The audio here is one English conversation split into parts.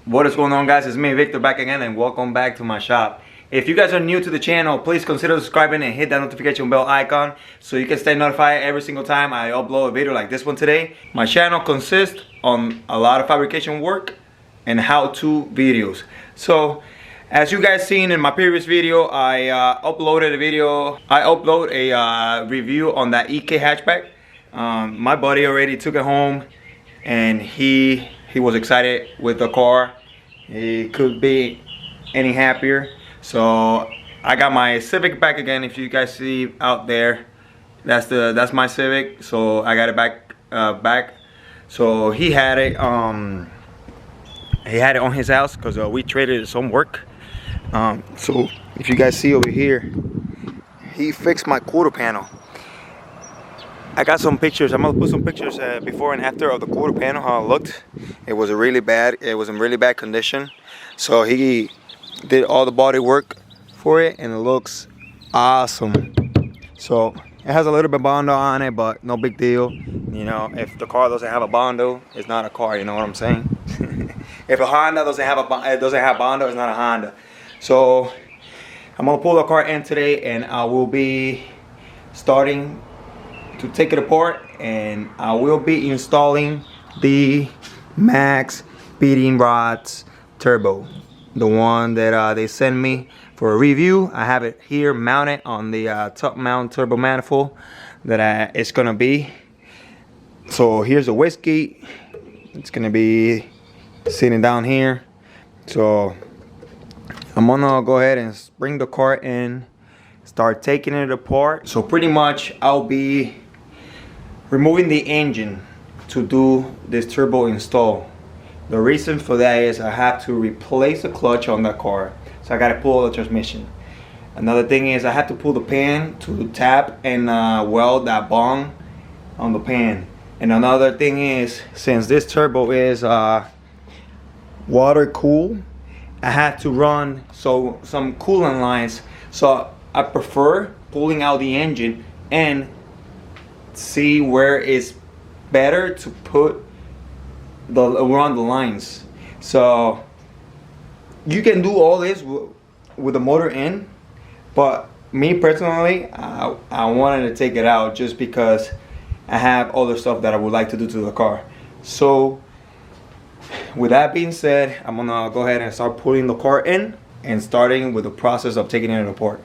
What is going on, guys? It's me, Victor, back again, and welcome back to my shop. If you guys are new to the channel, please consider subscribing and hit that notification bell icon so you can stay notified every single time I upload a video like this one today. My channel consists on a lot of fabrication work and how-to videos. So as you guys seen in my previous video, I upload a review on that EK hatchback. My buddy already took it home and he was excited with the car. He could be any happier. So I got my Civic back again. If you guys see out there, that's my Civic. So I got it back. So he had it on his house because we traded some work. So if you guys see over here, he fixed my quarter panel. I got some pictures. I'm gonna put some pictures before and after of the quarter panel, how it looked. It was in really bad condition. So he did all the body work for it and it looks awesome. So it has a little bit of Bondo on it, but no big deal. You know, if the car doesn't have a Bondo, it's not a car, you know what I'm saying? If a Honda doesn't have Bondo, it's not a Honda. So I'm gonna pull the car in today and I will be starting to take it apart, and I will be installing the Max beating rods turbo, the one that they sent me for a review. I have it here mounted on the top mount turbo manifold that it's gonna be. So here's the wastegate. It's gonna be sitting down here. So I'm gonna go ahead and bring the car in, start taking it apart. So pretty much I'll be removing the engine to do this turbo install. The reason for that is I have to replace the clutch on that car, so I got to pull the transmission. Another thing is I have to pull the pan to tap and weld that bong on the pan. And another thing is, since this turbo is water cooled, I had to run some coolant lines. So I prefer pulling out the engine and see where it's better to put run the lines. So you can do all this with the motor in, but me personally, I wanted to take it out just because I have other stuff that I would like to do to the car. So with that being said, I'm gonna go ahead and start putting the car in and starting with the process of taking it apart.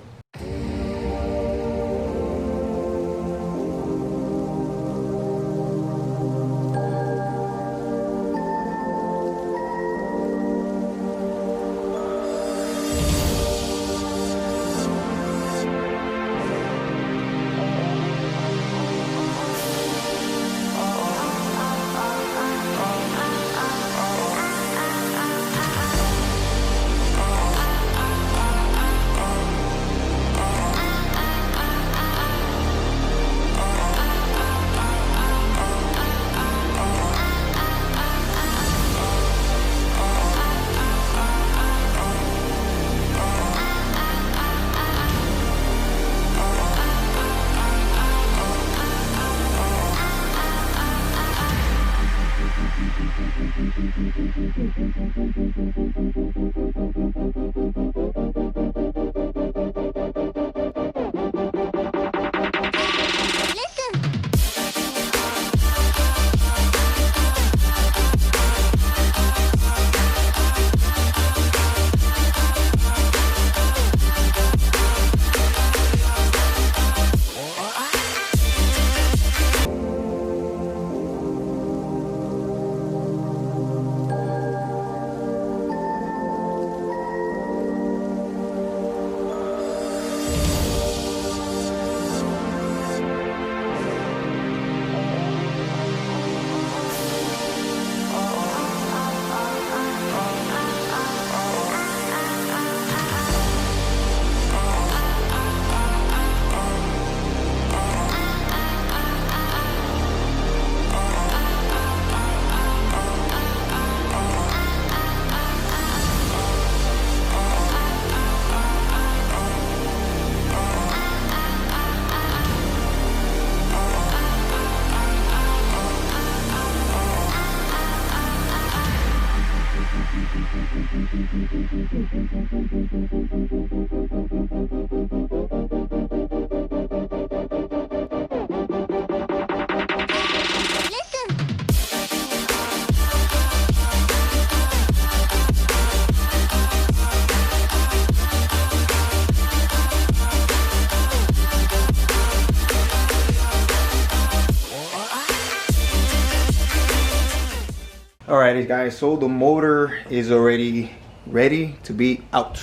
Alrighty guys, so the motor is already ready to be out.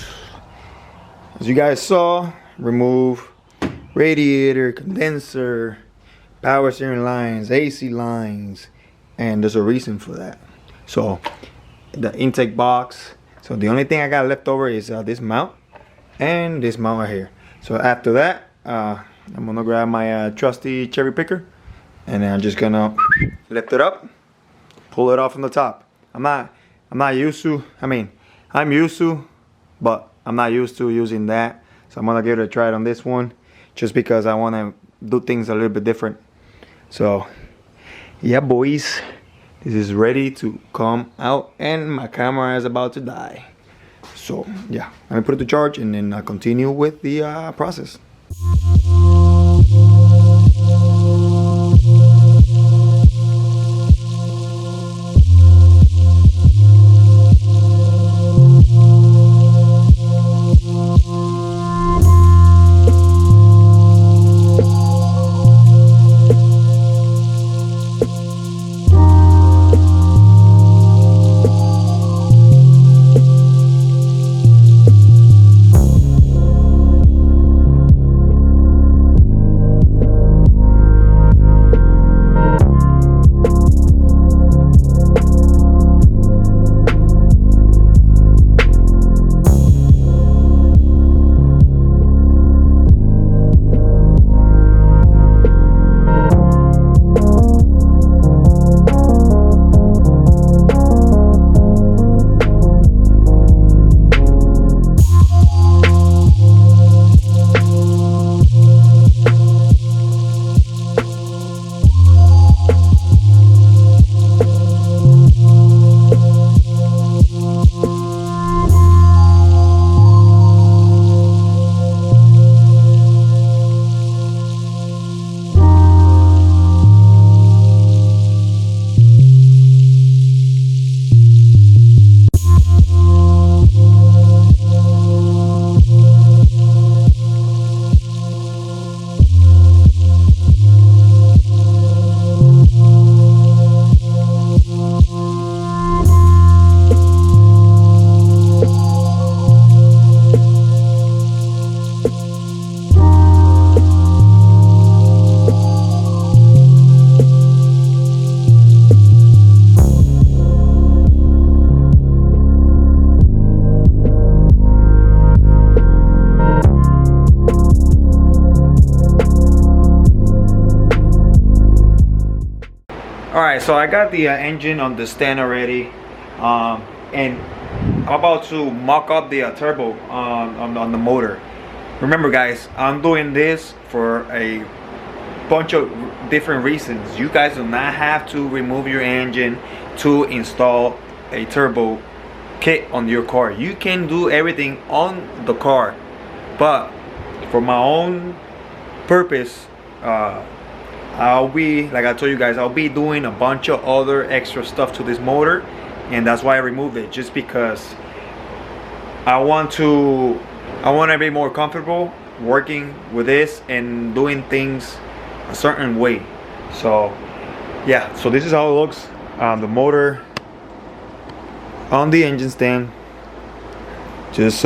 As you guys saw, remove radiator, condenser, power steering lines, AC lines, and there's a reason for that. So the intake box, so the only thing I got left over is this mount and this mount right here. So after that, I'm gonna grab my trusty cherry picker, and then I'm just gonna lift it up, pull it off from the top. I'm used to, I'm used to, but I'm not used to using that. So I'm gonna give it a try on this one, just because I wanna do things a little bit different. So yeah boys, this is ready to come out, and my camera is about to die. So yeah, I'm gonna put it to charge, and then I'll continue with the process. Alright, so I got the engine on the stand already, and I'm about to mock up the turbo on the motor. Remember guys, I'm doing this for a bunch of different reasons. You guys do not have to remove your engine to install a turbo kit on your car. You can do everything on the car, but for my own purpose, I'll be, like I told you guys, I'll be doing a bunch of other extra stuff to this motor, and that's why I removed it, just because I want to be more comfortable working with this and doing things a certain way. So yeah, so this is how it looks. The motor on the engine stand, just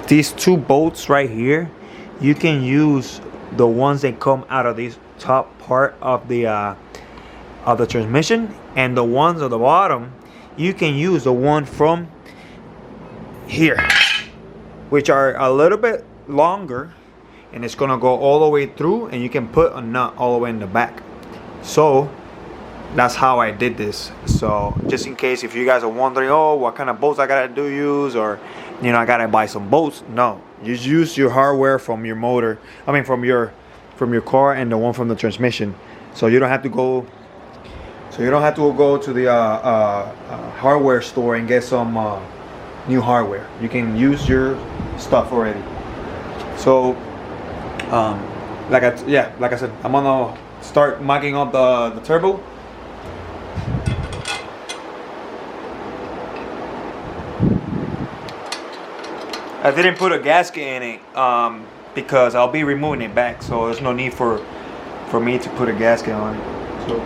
these two bolts right here, you can use the ones that come out of this top part of the transmission, and the ones at the bottom, you can use the one from here, which are a little bit longer, and it's gonna go all the way through, and you can put a nut all the way in the back. So that's how I did this. So just in case if you guys are wondering, oh, what kind of bolts I gotta use, or you know, I gotta buy some bolts, no, you use your hardware from your motor, from your car, and the one from the transmission. So you don't have to go So you don't have to go to the hardware store and get some new hardware. You can use your stuff already. So like I said, I'm gonna start mucking up the turbo. I didn't put a gasket in it because I'll be removing it back, so there's no need for me to put a gasket on it. So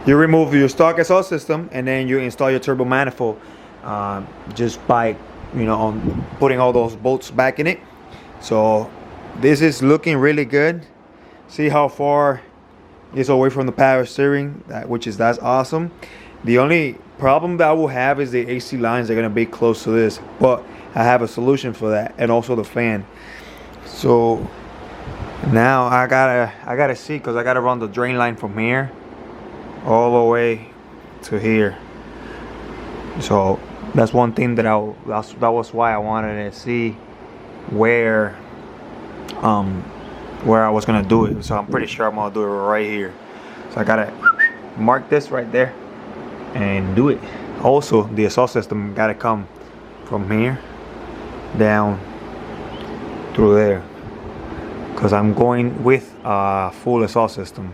you remove your stock exhaust system and then you install your turbo manifold just by putting all those bolts back in it. So this is looking really good. See how far it's away from the power steering, that's awesome. The only problem that I will have is the AC lines are gonna be close to this, but I have a solution for that, and also the fan. So now I gotta see, because I gotta run the drain line from here all the way to here. So that's one thing that that was why I wanted to see where I was gonna do it. So I'm pretty sure I'm gonna do it right here. So I gotta mark this right there and do it. Also, the exhaust system gotta come from here down through there, because I'm going with a full exhaust system.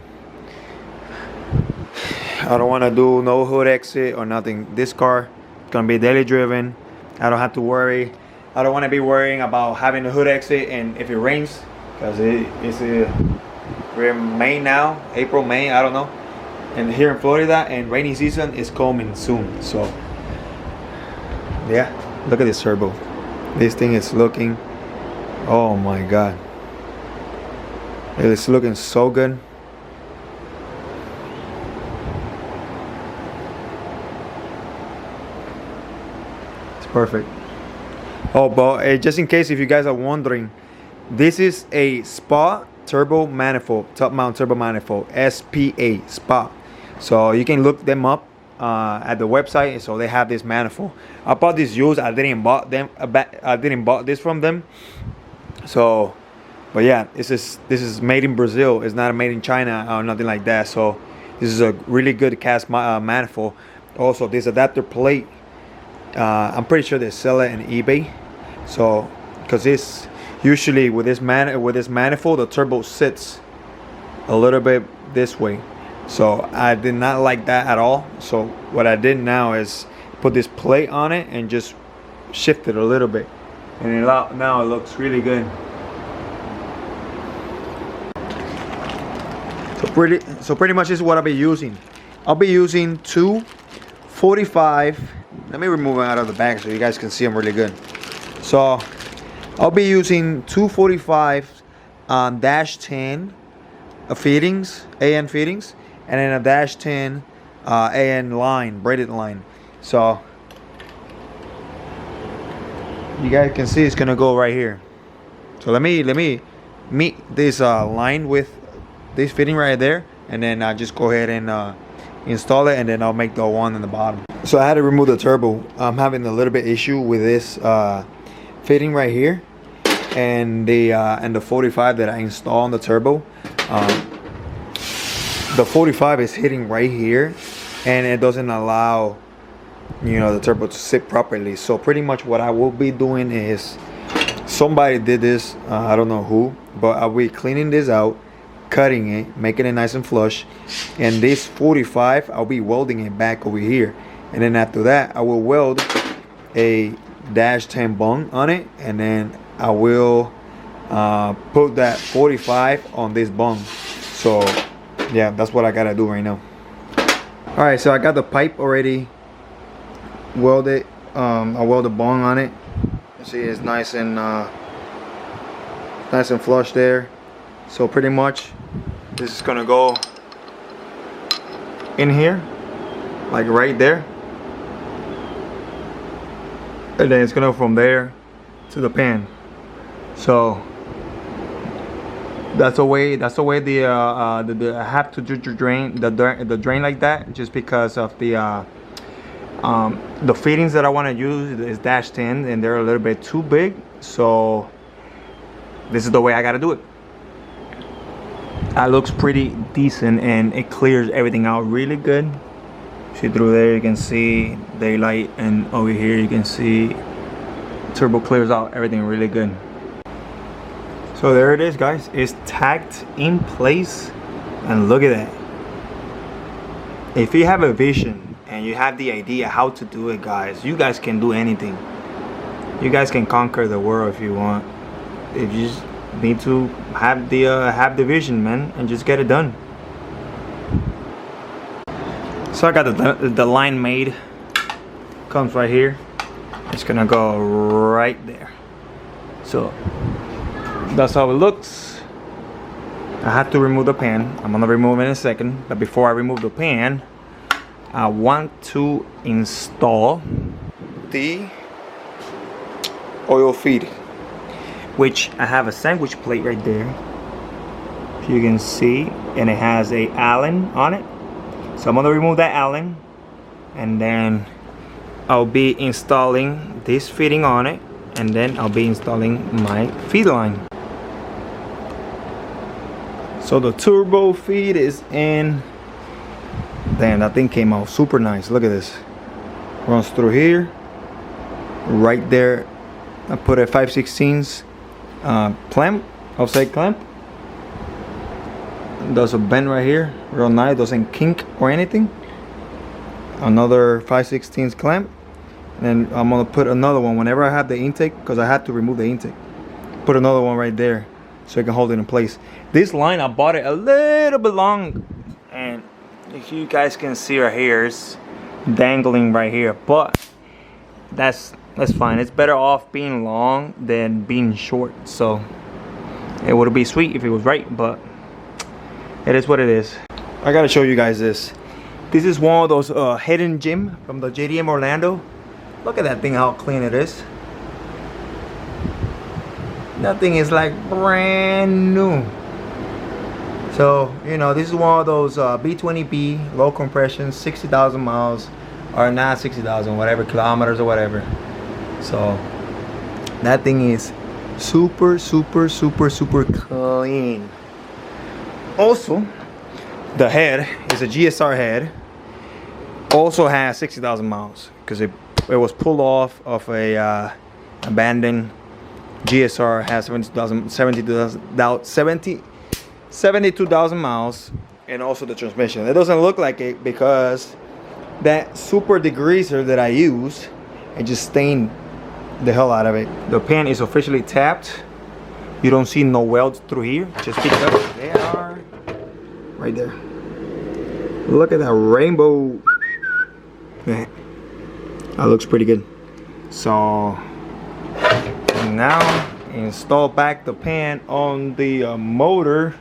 I don't want to do no hood exit or nothing. This car is gonna be daily driven. I don't have to worry. I don't want to be worrying about having a hood exit and if it rains, because we're in May now, April, May, I don't know. And here in Florida, and rainy season is coming soon. So yeah, look at this turbo. This thing is looking, oh my god, it is looking so good. Perfect. Oh, but just in case if you guys are wondering, this is a SPA turbo manifold, top mount turbo manifold, SPA, SPA. So you can look them up at the website. So they have this manifold. I bought this used. I didn't bought this from them. So, but yeah, this is made in Brazil. It's not made in China or nothing like that. So this is a really good cast manifold. Also, this adapter plate, I'm pretty sure they sell it in eBay. So, because this usually with this manifold, the turbo sits a little bit this way. So I did not like that at all. So what I did now is put this plate on it and just shift it a little bit, and now it looks really good. So pretty much this is what I'll be using. I'll be using 245. Let me remove them out of the bag so you guys can see them really good. So I'll be using 245 -10 fittings, AN fittings, and then a -10 AN line, braided line. So you guys can see it's gonna go right here. So let me meet this line with this fitting right there, and then I'll just go ahead and install it, and then I'll make the one in the bottom. So I had to remove the turbo. I'm having a little bit issue with this fitting right here, and the 45 that I installed on the turbo. The 45 is hitting right here, and it doesn't allow the turbo to sit properly. So pretty much what I will be doing is, somebody did this, I don't know who, but I'll be cleaning this out, cutting it, making it nice and flush, and this 45 I'll be welding it back over here, and then after that I will weld a -10 bung on it, and then I will put that 45 on this bung. So yeah, that's what I gotta do right now. All right, so I got the pipe already welded. I weld the bung on it. You see it's nice and flush there. So pretty much this is gonna go in here, like right there, and then it's gonna go from there to the pan. So that's the way the I have to drain the drain like that, just because of the fittings that I want to use is -10 and they're a little bit too big. So this is the way I gotta do it. That looks pretty decent and it clears everything out really good. See through there you can see daylight, and over here you can see turbo clears out everything really good. So there it is, guys. It's tacked in place, and look at that. If you have a vision and you have the idea how to do it, guys, you guys can do anything. You guys can conquer the world if you want. If you just need to have the vision, man, and just get it done. So I got the line made. Comes right here. It's gonna go right there. So that's how it looks. I have to remove the pan. I'm gonna remove it in a second, but before I remove the pan, I want to install the oil feed, which I have a sandwich plate right there, if you can see, and it has a Allen on it. So I'm gonna remove that Allen, and then I'll be installing this fitting on it, and then I'll be installing my feed line. So the turbo feed is in. Damn, that thing came out super nice. Look at this. Runs through here, right there. I put a 5/16 clamp, outside clamp. There's a bend right here, real nice, doesn't kink or anything. Another 5/16 clamp, and then I'm gonna put another one whenever I have the intake, because I had to remove the intake. Put another one right there so I can hold it in place. This line, I bought it a little bit long, and if you guys can see right here, it's dangling right here, but that's fine. It's better off being long than being short. So it would be sweet if it was right, but it is what it is. I gotta show you guys this. This is one of those hidden gem from the JDM Orlando. Look at that thing, how clean it is. That thing is like brand new. So, you know, this is one of those B20v, low compression, 60,000 miles, or not 60,000, whatever, kilometers or whatever. So that thing is super clean. Also, the head is a GSR head. Also has 60,000 miles because it was pulled off of a abandoned GSR. Has 72,000 miles, and also the transmission. It doesn't look like it because that super degreaser that I use, it just stained the hell out of it. The pan is officially tapped. You don't see no welds through here, just because they are right there. Look at that rainbow. That looks pretty good. So now install back the pan on the motor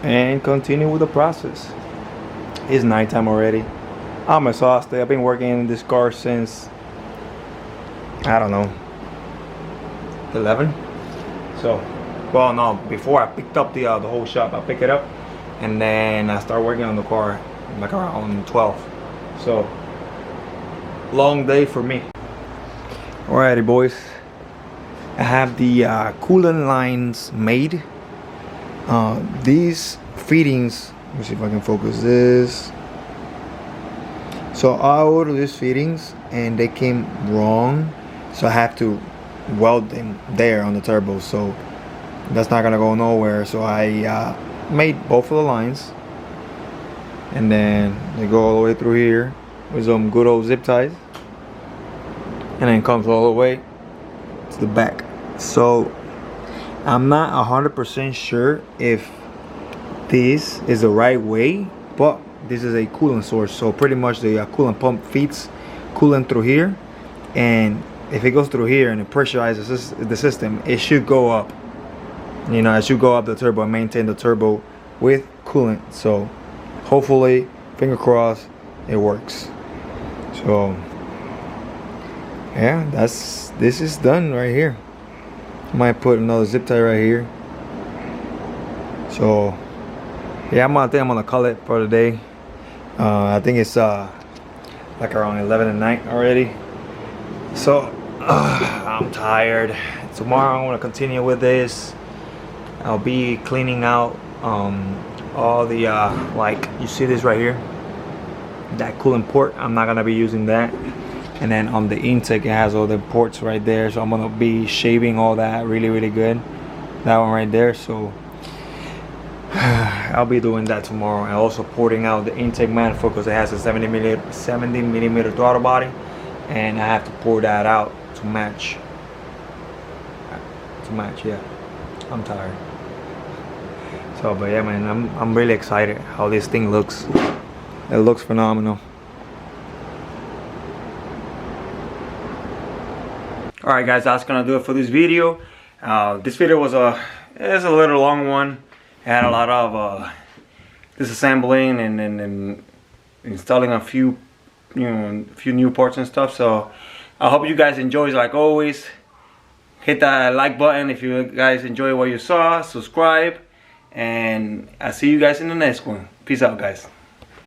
and continue with the process. It's nighttime already. I'm exhausted. I've been working in this car since, I don't know, 11. So, well, no, before I picked up the whole shop, I picked it up, and then I started working on the car like around 12. So, long day for me. Alrighty, boys. I have the coolant lines made. These fittings, let me see if I can focus this. So I ordered these fittings and they came wrong, so I have to weld them there on the turbo, so that's not gonna go nowhere. So I made both of the lines, and then they go all the way through here with some good old zip ties, and then comes all the way to the back. So I'm not 100% sure if this is the right way, but this is a coolant source, so pretty much the coolant pump feeds coolant through here, and if it goes through here and it pressurizes the system, it should go up. You know, it should go up the turbo and maintain the turbo with coolant. So hopefully, finger crossed, it works. So yeah, this is done right here. Might put another zip tie right here. So yeah, I think I'm gonna call it for the day. I think it's like around 11 at night already. So I'm tired. Tomorrow I'm gonna continue with this. I'll be cleaning out all the like you see this right here, that coolant port. I'm not gonna be using that. And then on the intake, it has all the ports right there, so I'm gonna be shaving all that really good, that one right there. So I'll be doing that tomorrow, and also porting out the intake manifold because it has a 70 millimeter throttle body, and I have to pour that out to match. Yeah, I'm tired. So but yeah, man, I'm really excited how this thing looks. It looks phenomenal. Alright guys, that's gonna do it for this video. This video was a little long one. It had a lot of disassembling and installing a few new parts and stuff. So I hope you guys enjoy. Like always, hit that like button if you guys enjoy what you saw. Subscribe, and I'll see you guys in the next one. Peace out, guys.